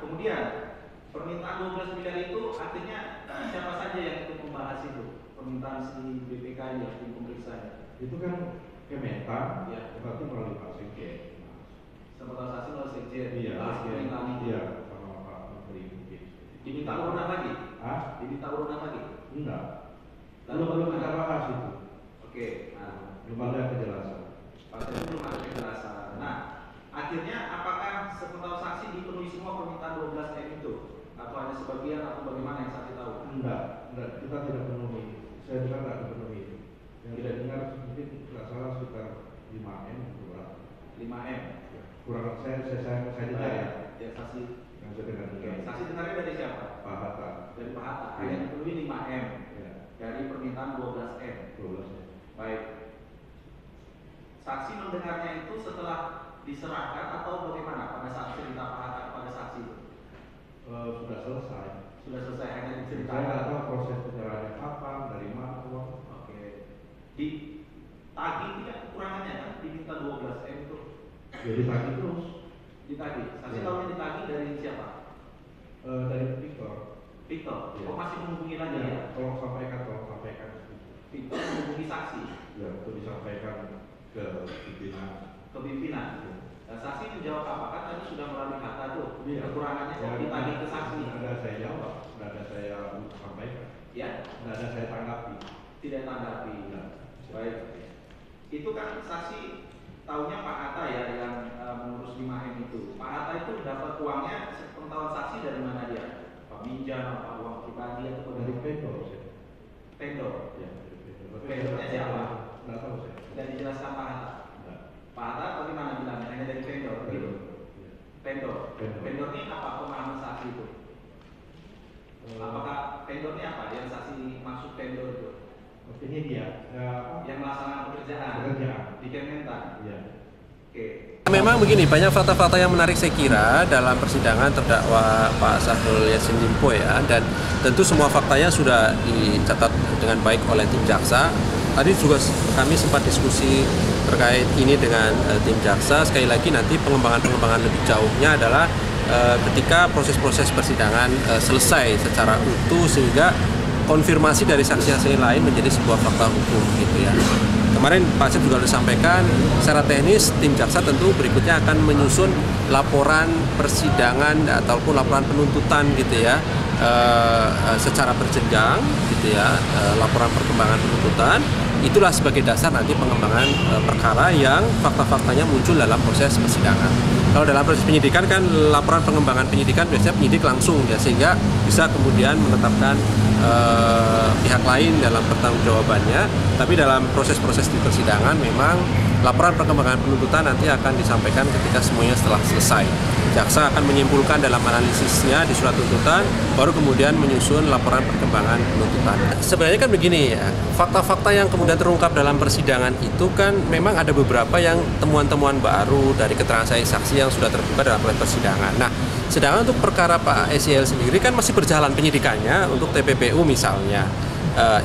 kemudian permintaan 12 miliar itu artinya siapa saja yang ikut membahas itu? Permintaan si BPK ya, tim pemeriksa ya. Itu kan Kementan, ya. tetapi melalui Pak Sekjen. Sementara saksi melalui Sekjen. Iya, permintaan itu. Iya, sama Pak Menteri mungkin. Diminta urunan lagi? Ah? Diminta urunan lagi? Enggak. Lalu Belum kita bahas itu. Oke, nah, belum ada kejelasan. Pada itu belum ada kejelasan. Nah, akhirnya apakah sepengetahuan saksi dipenuhi semua permintaan 12M itu? Atau hanya sebagian atau bagaimana yang saksi tahu? Enggak, kita tidak penuhi. Saya dengar tidak dipenuhi. Yang tidak dengar mungkin tidak salah sekitar 5M kurang. 5M. Ya, kurang saya dengar ya. Ya saksi. Yang saya dengar. Oke, saksi dengarnya dari siapa? Pak Hatta. Dari Pak Hatta. Ya. Yang dipenuhi 5M. Ya. Dari permintaan 12M. 12. Baik. Saksi mendengarnya itu setelah diserahkan atau bagaimana pada saat cerita Pak Hatta kepada saksi itu? Sudah selesai. Sudah selesai, hanya Saya diceritakan. nggak tahu proses penyerahannya kapan, dari mana uang. Oke. Ditagih tidak kekurangannya kan? Diminta 12M itu. Jadi tagih terus. Ditagih. Saksi Ya. tahunya ditagih dari siapa? Dari Victor. Victor. Ya. Oh masih menghubungi lagi ya? Ya, tolong sampaikan. Victor menghubungi saksi Ya, untuk disampaikan ke pimpinan. ke pimpinan. Ya. Nah, saksi menjawab apa? Kan tadi sudah melalui kata tuh. Iya. Kekurangannya Ya, kok ditagih ke saksi? Tidak ada saya jawab, tidak ada saya sampaikan, Ya? tidak ada saya tanggapi. Tidak tanggapi. Tidak. Baik. Itu kan saksi tahunya Pak Hatta ya yang mengurus 5M itu. Pak Hatta itu dapat uangnya sepengetahuan saksi dari mana dia? Pak pinjam, apa uang pribadi atau Dari dari vendor. vendor? Ya, dari vendor. Vendornya siapa? Tidak tahu saya. Tidak dijelaskan Pak Hatta. Tidak. Pak Hatta bagaimana bilangnya? Hanya dari vendor gitu. Ya. Vendor. Vendor. Vendor ini apa pemahaman saksi itu? Apakah vendor ini apa? Yang saksi maksud vendor itu? Penyedia. Yang melaksanakan pekerjaan di Kementan. Ya. Oke. Memang begini, banyak fakta-fakta yang menarik saya kira dalam persidangan terdakwa Pak Syahrul Yassin Limpo ya, dan tentu semua faktanya sudah dicatat dengan baik oleh tim jaksa. Tadi juga kami sempat diskusi terkait ini dengan tim jaksa. Sekali lagi nanti pengembangan lebih jauhnya adalah ketika proses-proses persidangan selesai secara utuh sehingga konfirmasi dari saksi-saksi lain menjadi sebuah fakta hukum gitu ya. Kemarin Pak Asep juga sudah sampaikan secara teknis tim jaksa tentu berikutnya akan menyusun laporan persidangan ataupun laporan penuntutan gitu ya, secara berjenjang gitu ya, laporan perkembangan penuntutan. Itulah sebagai dasar nanti pengembangan perkara yang fakta-faktanya muncul dalam proses persidangan. Kalau dalam proses penyidikan kan laporan pengembangan penyidikan biasanya penyidik langsung ya, sehingga bisa kemudian menetapkan pihak lain dalam pertanggungjawabannya. Tapi dalam proses-proses di persidangan memang laporan perkembangan penuntutan nanti akan disampaikan ketika semuanya setelah selesai. Jaksa akan menyimpulkan dalam analisisnya di surat tuntutan, baru kemudian menyusun laporan perkembangan penuntutan. Sebenarnya kan begini ya, fakta-fakta yang kemudian terungkap dalam persidangan itu kan memang ada beberapa yang temuan-temuan baru dari keterangan saksi yang sudah terbuka dalam proses persidangan. Nah, sedangkan untuk perkara Pak SYL sendiri kan masih berjalan penyidikannya untuk TPPU misalnya.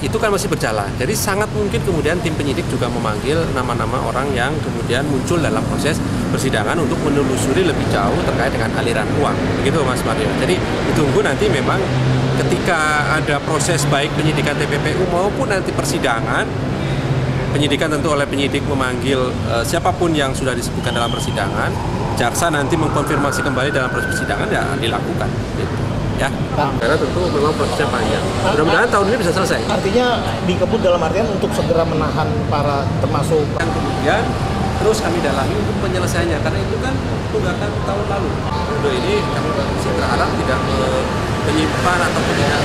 Itu kan masih berjalan. Jadi sangat mungkin kemudian tim penyidik juga memanggil nama-nama orang yang kemudian muncul dalam proses persidangan untuk menelusuri lebih jauh terkait dengan aliran uang. Begitu Mas Mario. Jadi ditunggu nanti memang ketika ada proses baik penyidikan TPPU maupun nanti persidangan, penyidikan tentu oleh penyidik memanggil siapapun yang sudah disebutkan dalam persidangan, jaksa nanti mengkonfirmasi kembali dalam proses persidangan ya dilakukan. Gitu. Ya, karena tentu memang prosesnya panjang. Mudah-mudahan tahun ini bisa selesai. Artinya dikebut dalam artian untuk segera menahan para termasuk yang kemudian terus kami dalami untuk penyelesaiannya karena itu kan tunggakan tahun lalu. Untuk ini kami berharap tidak menyimpan atau tidak